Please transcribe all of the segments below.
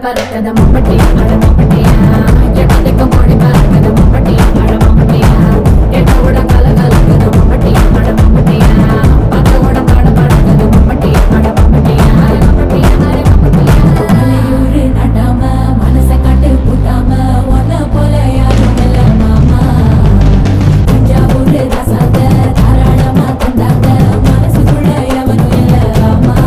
பறக்கத மம்பட்டியா அட மம்பட்டியா எட்டத்துக்கும் கோடி பறக்கத மம்பட்டியா அட மம்பட்டியா எட்டோட கல கலக்கத மம்பட்டியா அட மம்பட்டியா பத்தோட பாட பறக்கத மம்பட்டியா அட மம்பட்டியா மம்பட்டியா மம்பட்டியா மலையூரு நடாம மனச காட்டு புட்டாம ஒன்ன போல யாரும் இல்ல மாமா தஞ்சாவூரு ரசாத தாராளமா தந்தாங்க மனசுக்குள்ள எவனும் இல்ல ராமா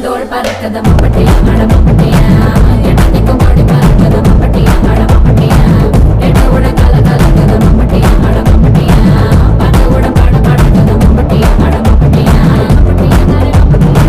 தோள் பறக்கத மம்பட்டியா அட மம்பட்டியா எட்டத்துக்கும் கோடி பறக்கத மம்பட்டியா அட மம்பட்டியா எட்டோட கல கலக்கத மம்பட்டியா அட மம்பட்டியா பத்தோட பாட பறக்கத மம்பட்டியா அட மம்பட்டியா மம்பட்டியா மம்பட்டியா